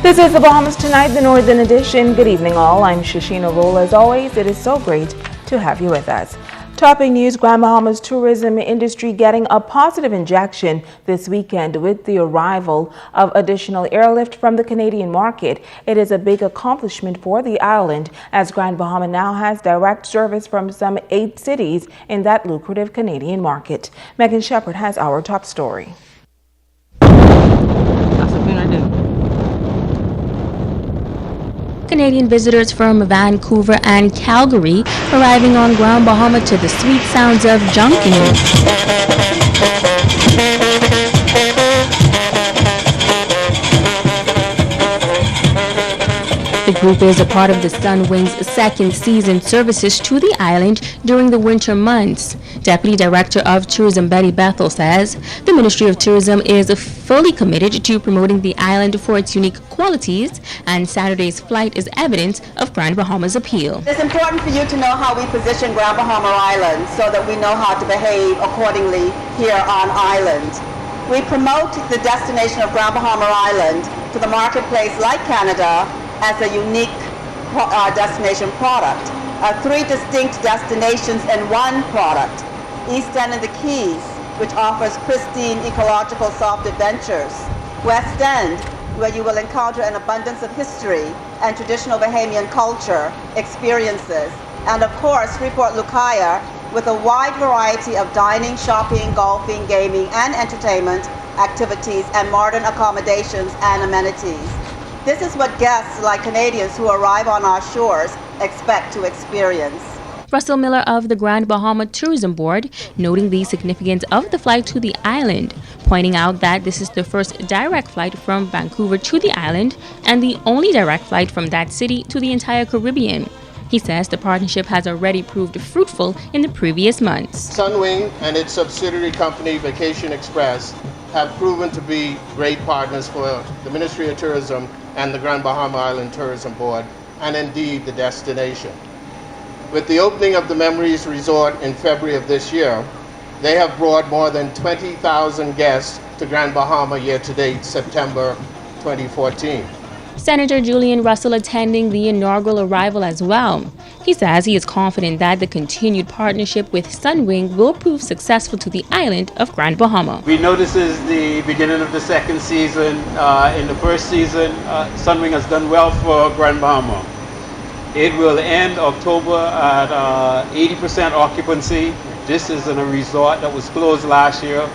This is the Bahamas Tonight, the Northern Edition. Good evening, all. I'm Shashina Roll. As always, it is so great to have you with us. Topping news, Grand Bahamas tourism industry getting a positive injection this weekend with the arrival of additional airlift from the Canadian market. It is a big accomplishment for the island, as Grand Bahama now has direct service from some 8 cities in that lucrative Canadian market. Megan Shepard has our top story. Canadian visitors from Vancouver and Calgary arriving on Grand Bahama to the sweet sounds of junking. The group is a part of the Sunwing's second season services to the island during the winter months. Deputy Director of Tourism Betty Bethel says the Ministry of Tourism is fully committed to promoting the island for its unique qualities, and Saturday's flight is evidence of Grand Bahama's appeal. It's important for you to know how we position Grand Bahama Island so that we know how to behave accordingly here on island. We promote the destination of Grand Bahama Island to the marketplace like Canada as a unique destination product. 3 distinct destinations in one product. East End and the Keys, which offers pristine ecological soft adventures. West End, where you will encounter an abundance of history and traditional Bahamian culture experiences. And of course, Freeport Lucaya, with a wide variety of dining, shopping, golfing, gaming, and entertainment activities and modern accommodations and amenities. This is what guests like Canadians who arrive on our shores expect to experience. Russell Miller of the Grand Bahama Tourism Board noting the significance of the flight to the island, pointing out that this is the first direct flight from Vancouver to the island and the only direct flight from that city to the entire Caribbean. He says the partnership has already proved fruitful in the previous months. Sunwing and its subsidiary company Vacation Express have proven to be great partners for the Ministry of Tourism and the Grand Bahama Island Tourism Board, and indeed the destination. With the opening of the Memories Resort in February of this year, they have brought more than 20,000 guests to Grand Bahama year-to-date September 2014. Senator Julian Russell attending the inaugural arrival as well. He says he is confident that the continued partnership with Sunwing will prove successful to the island of Grand Bahama. We know this is the beginning of the second season. In the first season, Sunwing has done well for Grand Bahama. It will end October at 80% occupancy. This is in a resort that was closed last year.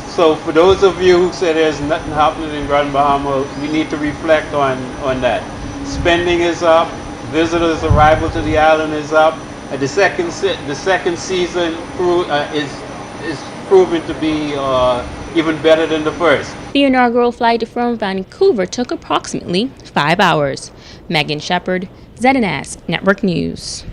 So for those of you who say there's nothing happening in Grand Bahama, we need to reflect on that. Spending is up, visitors' arrival to the island is up, and the second season is proving to be even better than the first. The inaugural flight from Vancouver took approximately 5 hours. Megan Shepard, ZNS Network News.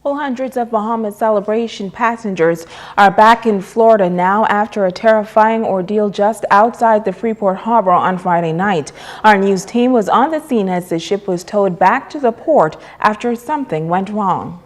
Well, hundreds of Bahamas Celebration passengers are back in Florida now after a terrifying ordeal just outside the Freeport harbor on Friday night. Our news team was on the scene as the ship was towed back to the port after something went wrong.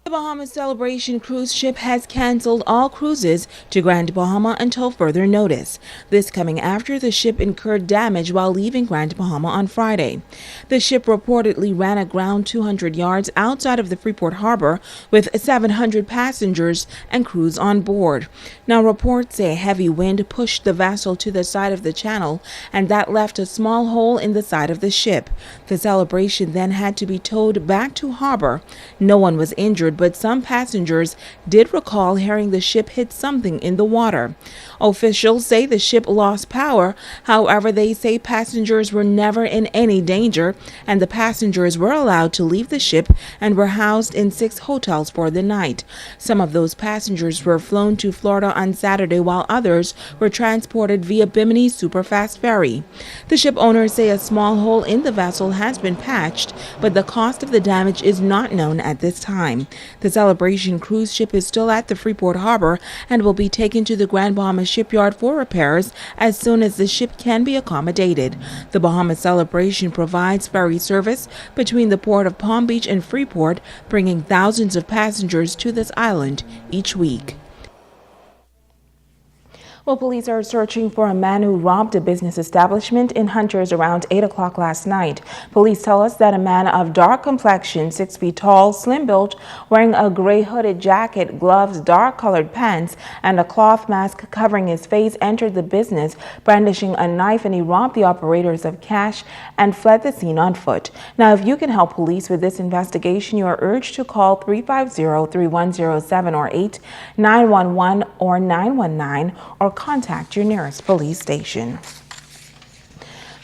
The Bahamas Celebration cruise ship has canceled all cruises to Grand Bahama until further notice. This coming after the ship incurred damage while leaving Grand Bahama on Friday. The ship reportedly ran aground 200 yards outside of the Freeport harbor with 700 passengers and crews on board. Now, reports say a heavy wind pushed the vessel to the side of the channel, and that left a small hole in the side of the ship. The Celebration then had to be towed back to harbor. No one was injured, but some passengers did recall hearing the ship hit something in the water. Officials say the ship lost power. However, they say passengers were never in any danger, and the passengers were allowed to leave the ship and were housed in 6 hotels for the night. Some of those passengers were flown to Florida on Saturday, while others were transported via Bimini Superfast ferry. The ship owners say a small hole in the vessel has been patched, but the cost of the damage is not known at this time. The Celebration cruise ship is still at the Freeport harbor and will be taken to the Grand Bahama shipyard for repairs as soon as the ship can be accommodated. The Bahamas Celebration provides ferry service between the port of Palm Beach and Freeport, bringing thousands of passengers to this island each week. Well, police are searching for a man who robbed a business establishment in Hunters around 8 o'clock last night. Police tell us that a man of dark complexion, 6 feet tall, slim built, wearing a gray hooded jacket, gloves, dark colored pants, and a cloth mask covering his face entered the business, brandishing a knife, and he robbed the operators of cash and fled the scene on foot. Now, if you can help police with this investigation, you are urged to call 350-3107 or 8-911 or 919 or contact your nearest police station.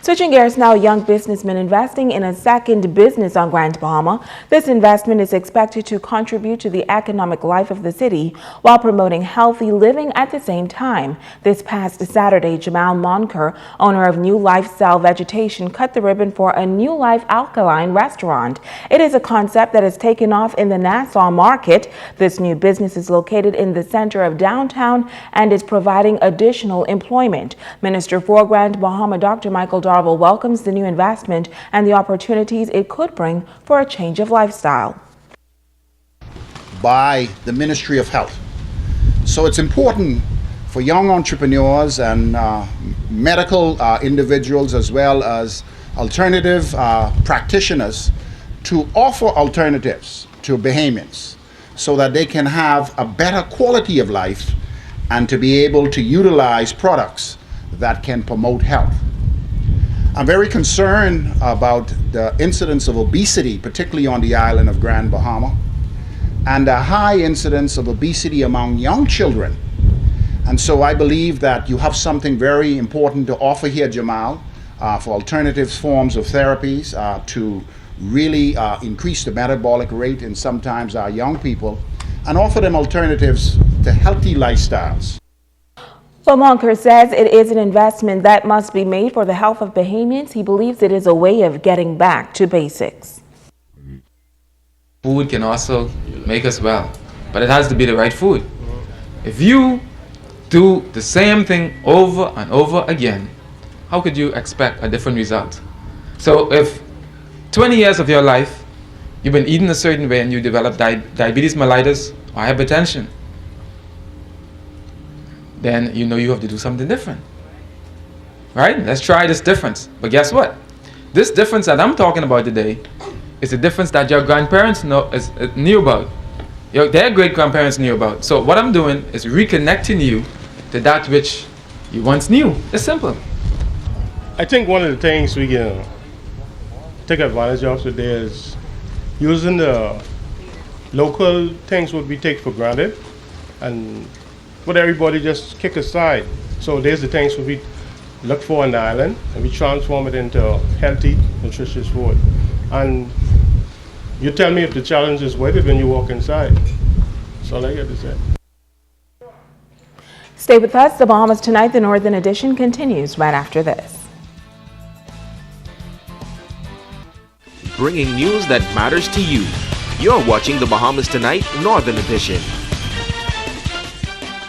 Switching gears now, a young businessman investing in a second business on Grand Bahama. This investment is expected to contribute to the economic life of the city while promoting healthy living at the same time. This past Saturday, Jamal Monker, owner of New Lifestyle Vegetation, cut the ribbon for a New Life Alkaline restaurant. It is a concept that has taken off in the Nassau market. This new business is located in the center of downtown and is providing additional employment. Minister for Grand Bahama, Dr. Michael welcomes the new investment and the opportunities it could bring for a change of lifestyle. By the Ministry of Health. So it's important for young entrepreneurs and medical individuals as well as alternative practitioners to offer alternatives to Bahamians so that they can have a better quality of life and to be able to utilize products that can promote health. I'm very concerned about the incidence of obesity, particularly on the island of Grand Bahama, and a high incidence of obesity among young children. And so I believe that you have something very important to offer here, Jamal, for alternative forms of therapies to really increase the metabolic rate in sometimes our young people and offer them alternatives to healthy lifestyles. Well, Monker says it is an investment that must be made for the health of Bahamians. He believes it is a way of getting back to basics. Food can also make us well, but it has to be the right food. If you do the same thing over and over again, how could you expect a different result? So if 20 years of your life you've been eating a certain way and you develop diabetes mellitus or hypertension, then you know you have to do something different, right? Let's try this difference. But guess what? This difference that I'm talking about today is a difference that your grandparents knew about. Their great-grandparents knew about. So what I'm doing is reconnecting you to that which you once knew. It's simple. I think one of the things we can take advantage of today is using the local things what we take for granted and what everybody just kick aside. So there's the things we look for on the island and we transform it into healthy, nutritious food. And you tell me if the challenge is worth it when you walk inside. That's all I got to say. Stay with us. The Bahamas Tonight, the Northern Edition, continues right after this. Bringing news that matters to you. You're watching the Bahamas Tonight, Northern Edition.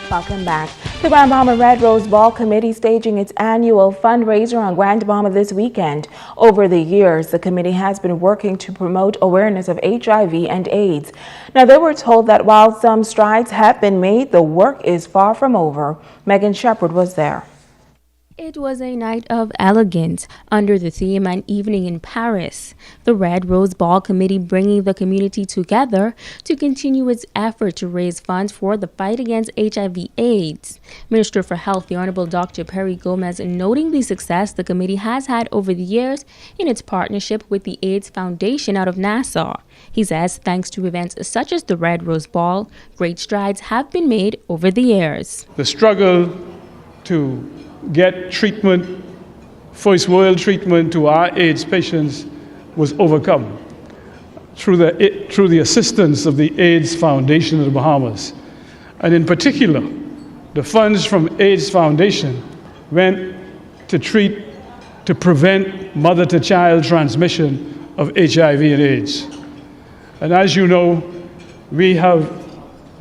Welcome back. The Grand Bahama Red Rose Ball Committee staging its annual fundraiser on Grand Bahama this weekend. Over the years, the committee has been working to promote awareness of HIV and AIDS. Now, they were told that while some strides have been made, the work is far from over. Megan Shepard was there. It was a night of elegance under the theme An Evening in Paris. The Red Rose Ball Committee bringing the community together to continue its effort to raise funds for the fight against HIV/AIDS. Minister for Health, the Honorable Dr. Perry Gomez, noting the success the committee has had over the years in its partnership with the AIDS Foundation out of Nassau. He says thanks to events such as the Red Rose Ball, great strides have been made over the years. The struggle to get treatment, first world treatment to our AIDS patients was overcome through the assistance of the AIDS Foundation of the Bahamas. And in particular, the funds from AIDS Foundation went to prevent mother-to-child transmission of HIV and AIDS. And as you know, we have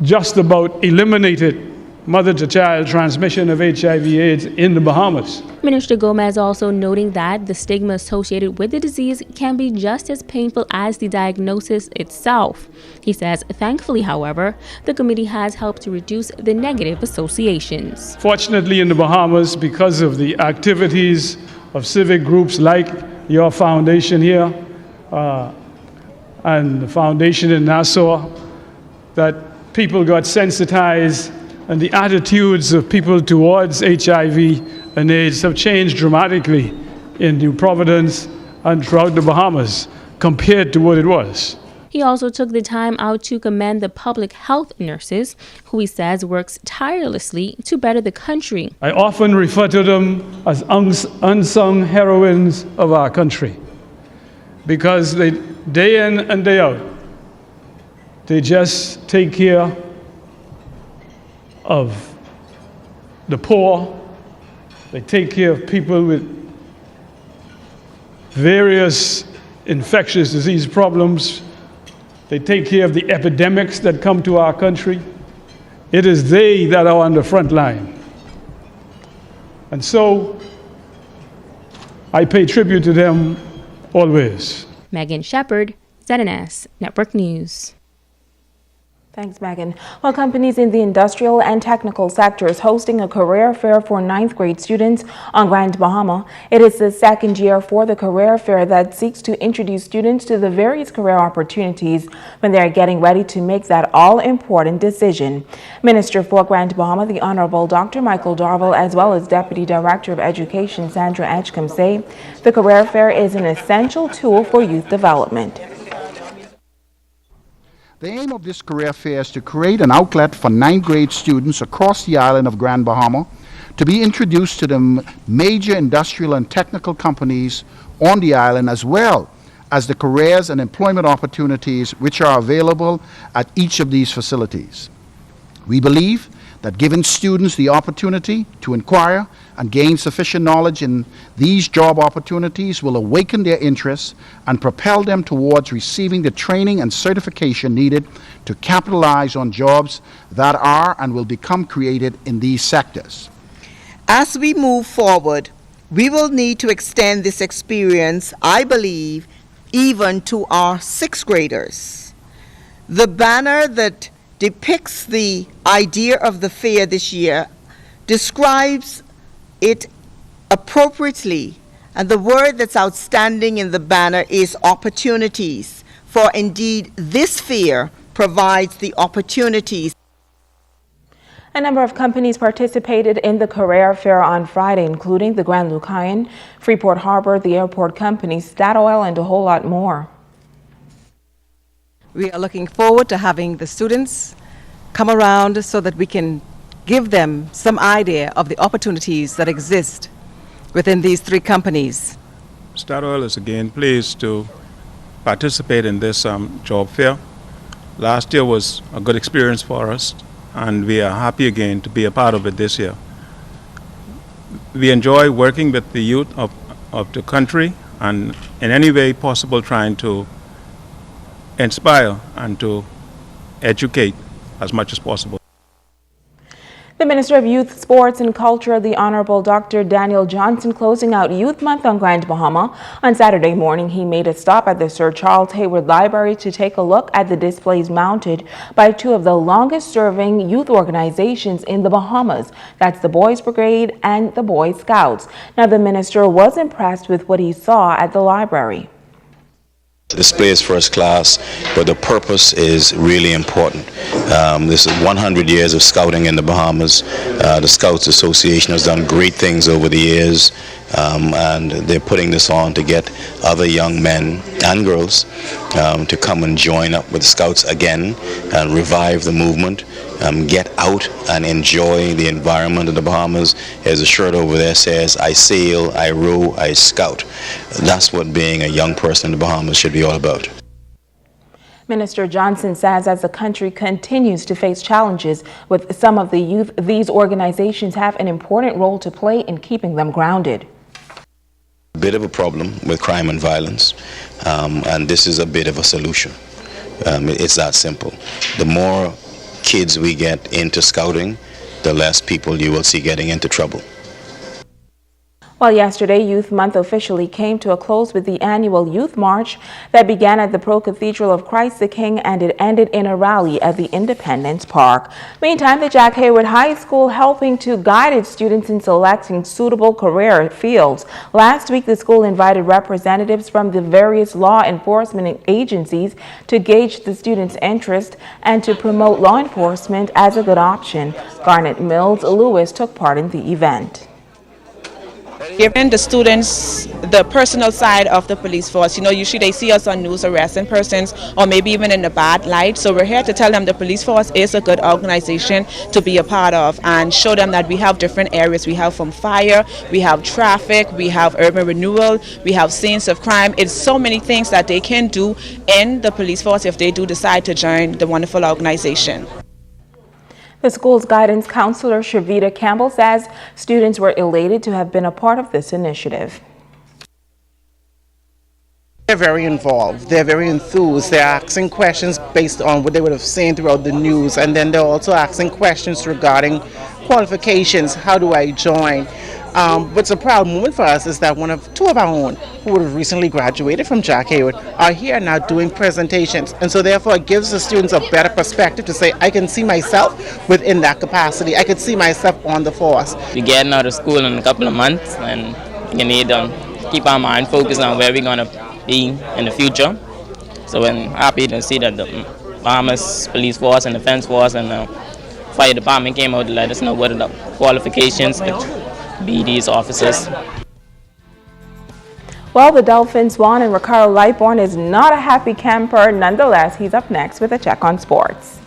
just about eliminated mother-to-child transmission of HIV/AIDS in the Bahamas. Minister Gomez also noting that the stigma associated with the disease can be just as painful as the diagnosis itself. He says, thankfully, however, the committee has helped to reduce the negative associations. Fortunately, in the Bahamas, because of the activities of civic groups like your foundation here and the foundation in Nassau, that people got sensitized and the attitudes of people towards HIV and AIDS have changed dramatically in New Providence and throughout the Bahamas compared to what it was. He also took the time out to commend the public health nurses, who he says works tirelessly to better the country. I often refer to them as unsung heroines of our country because they, day in and day out, they just take care of the poor. They take care of people with various infectious disease problems. They take care of the epidemics that come to our country. It is they that are on the front line. And so I pay tribute to them always. Megan Shepard, ZNS Network News. Thanks, Megan. Well, companies in the industrial and technical sectors hosting a career fair for 9th grade students on Grand Bahama. It is the second year for the career fair that seeks to introduce students to the various career opportunities when they are getting ready to make that all-important decision. Minister for Grand Bahama, the Honorable Dr. Michael Darville, as well as Deputy Director of Education Sandra Edgecombe, say the career fair is an essential tool for youth development. The aim of this career fair is to create an outlet for 9th grade students across the island of Grand Bahama to be introduced to the major industrial and technical companies on the island, as well as the careers and employment opportunities which are available at each of these facilities. We believe that giving students the opportunity to inquire and gain sufficient knowledge in these job opportunities will awaken their interests and propel them towards receiving the training and certification needed to capitalize on jobs that are and will become created in these sectors. As we move forward, we will need to extend this experience, I believe, even to our 6th graders. The banner that depicts the idea of the fair this year describes it appropriately, and the word that's outstanding in the banner is opportunities, for indeed this fair provides the opportunities. A number of companies participated in the career fair on Friday, including the Grand Lucayan, Freeport Harbor, the airport company, Statoil, and a whole lot more. We are looking forward to having the students come around so that we can give them some idea of the opportunities that exist within these 3 companies. Statoil is again pleased to participate in this job fair. Last year was a good experience for us, and we are happy again to be a part of it this year. We enjoy working with the youth of the country and in any way possible trying to inspire and to educate as much as possible. The Minister of Youth, Sports and Culture, the Honorable Dr. Daniel Johnson, closing out Youth Month on Grand Bahama. On Saturday morning, he made a stop at the Sir Charles Hayward Library to take a look at the displays mounted by 2 of the longest-serving youth organizations in the Bahamas. That's the Boys Brigade and the Boy Scouts. Now, the minister was impressed with what he saw at the library. The display is first class, but the purpose is really important. This is 100 years of scouting in the Bahamas. The Scouts Association has done great things over the years, and they're putting this on to get other young men and girls to come and join up with the Scouts again and revive the movement. Get out and enjoy the environment of the Bahamas. There's a shirt over there says, I sail, I row, I scout. That's what being a young person in the Bahamas should be all about. Minister Johnson says as the country continues to face challenges with some of the youth, these organizations have an important role to play in keeping them grounded. A bit of a problem with crime and violence, and this is a bit of a solution. It's that simple. The more kids we get into scouting, the less people you will see getting into trouble. Well, yesterday, Youth Month officially came to a close with the annual Youth March that began at the Pro-Cathedral of Christ the King, and it ended in a rally at the Independence Park. Meantime, the Jack Hayward High School helping to guide its students in selecting suitable career fields. Last week, the school invited representatives from the various law enforcement agencies to gauge the students' interest and to promote law enforcement as a good option. Garnet Mills Lewis took part in the event. Giving the students the personal side of the police force. You know, usually they see us on news arresting persons or maybe even in a bad light. So we're here to tell them the police force is a good organization to be a part of and show them that we have different areas. We have from fire, we have traffic, we have urban renewal, we have scenes of crime. It's so many things that they can do in the police force if they do decide to join the wonderful organization. The school's guidance counselor, Shavita Campbell, says students were elated to have been a part of this initiative. They're very involved. They're very enthused. They're asking questions based on what they would have seen throughout the news, and then they're also asking questions regarding qualifications. How do I join? What's a proud moment for us is that two of our own who would have recently graduated from Jack Hayward are here now doing presentations, and so therefore it gives the students a better perspective to say, I can see myself within that capacity. I could see myself on the force. We're getting out of school in a couple of months, and we need to keep our mind focused on where we're going to be in the future. So I'm happy to see that the Bahamas Police Force and Defense Force and the Fire Department came out to let us know what are the qualifications to be these officers. Well, the Dolphin Swan and Ricardo Lightborn is not a happy camper. Nonetheless, he's up next with a check on sports.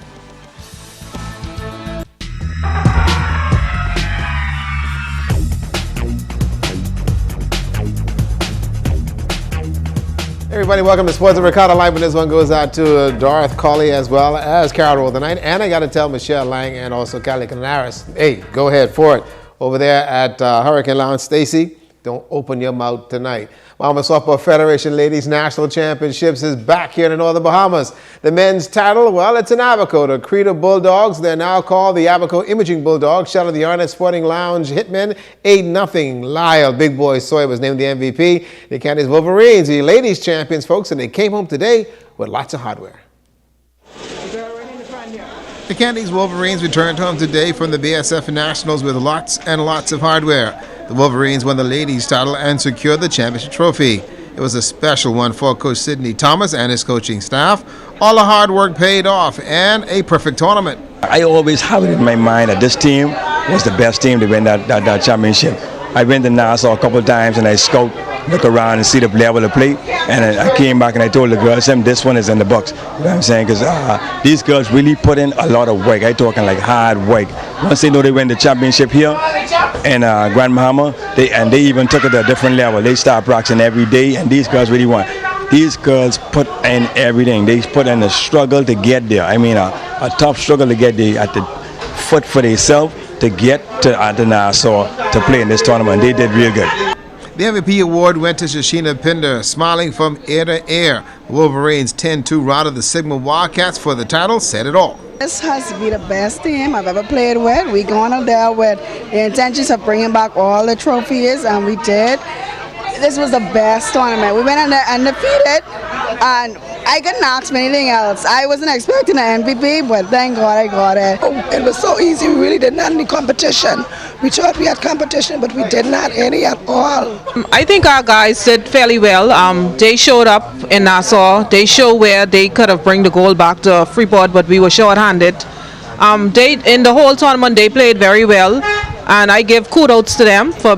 Everybody, welcome to Sports with Ricardo Lightborn. This one goes out to Darth Colley as well as Carol Roll tonight. And I got to tell Michelle Lang and also Cali Canaris, hey, go ahead for it. Over there at Hurricane Lounge, Stacy, don't open your mouth tonight. Bahamas Softball Federation Ladies National Championships is back here in the Northern Bahamas. The men's title, well, it's in Abaco. The Creta Bulldogs, they're now called the Abaco Imaging Bulldogs. Shelter the Arnett Sporting Lounge Hitmen, 8-0. Lyle Big Boy Sawyer was named the MVP. The Candies Wolverines, the ladies champions, folks, and they came home today with lots of hardware. The Candies Wolverines returned home today from the BSF Nationals with lots and lots of hardware. The Wolverines won the ladies' title and secured the championship trophy. It was a special one for Coach Sidney Thomas and his coaching staff. All the hard work paid off and a perfect tournament. I always have it in my mind that this team was the best team to win that championship. I went to Nassau a couple of times and I look around and see the level of play, and I came back and I told the girls, this one is in the books. You know what I'm saying? Because these girls really put in a lot of work. I'm talking like hard work. Once they know they win the championship here in Grand Bahama, they even took it to a different level. They start practicing every day, and these girls really won. These girls put in everything. They put in a struggle to get there. I mean, a tough struggle to get there at the foot for themselves to get to Nassau to play in this tournament. They did real good. The MVP award went to Shashina Pinder, smiling from ear to ear. The Wolverines 10-2 routed the Sigma Wildcats for the title, said it all. This has to be the best team I've ever played with. We're going out there with the intentions of bringing back all the trophies, and we did. This was the best tournament. We went undefeated, and I couldn't ask for anything else. I wasn't expecting an MVP, but thank God I got it. It was so easy. We really didn't have any competition. We thought we had competition, but we did not any at all. I think our guys did fairly well. They showed up in Nassau. They showed where they could have bring the goal back to Freeport, but we were short-handed. In the whole tournament, they played very well, and I give kudos to them for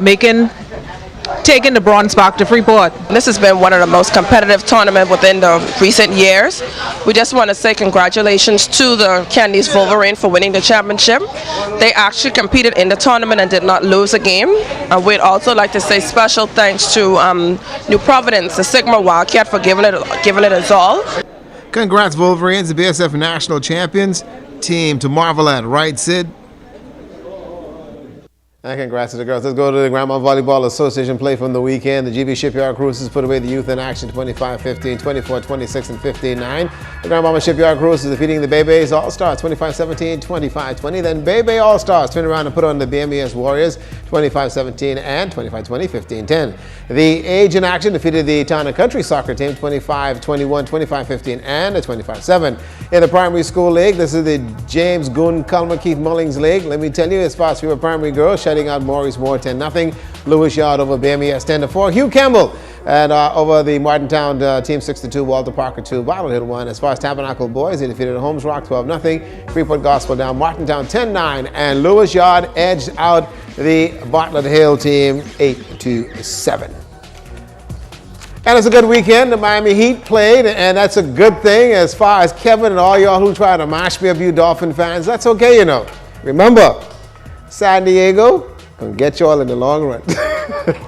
taking the bronze back to Freeport. This has been one of the most competitive tournaments within the recent years. We just want to say congratulations to the Candies Wolverine for winning the championship. They actually competed in the tournament and did not lose a game. We'd also like to say special thanks to New Providence, the Sigma Wildcat, for giving it its all. Congrats, Wolverines, the BSF National Champions. Team to marvel at, right, Sid? And congrats to the girls. Let's go to the Grandma Volleyball Association play from the weekend. The GB Shipyard Cruisers put away the youth in action 25-15, 24-26, and 15-9. The Grandma Shipyard Cruisers defeating the Bebe's All-Stars 25-17, 25-20. Then Bebe All-Stars turned around and put on the BMES Warriors 25-17 and 25-20, 15-10. The Age in Action defeated the Town and Country Soccer Team 25-21, 25-15, and 25-7. In the Primary School League, this is the James Gunn Culmer Keith Mullings League. Let me tell you, as far as for primary girls, shutting out Maurice Moore 10-0. Lewis Yard over BMES 10-4. Hugh Campbell and over the Martintown team 6-2. Walter Parker 2. Bottle Hill 1. As far as Tabernacle boys, they defeated Holmes Rock 12-0. Freeport Gospel down Martintown 10-9. And Lewis Yard edged out the Bartlett Hill team 8-7. And it's a good weekend. The Miami Heat played, and that's a good thing. As far as Kevin and all y'all who try to mash me up, you Dolphin fans, that's okay, you know. Remember, San Diego can get you all in the long run.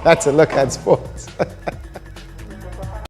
That's a look at sports.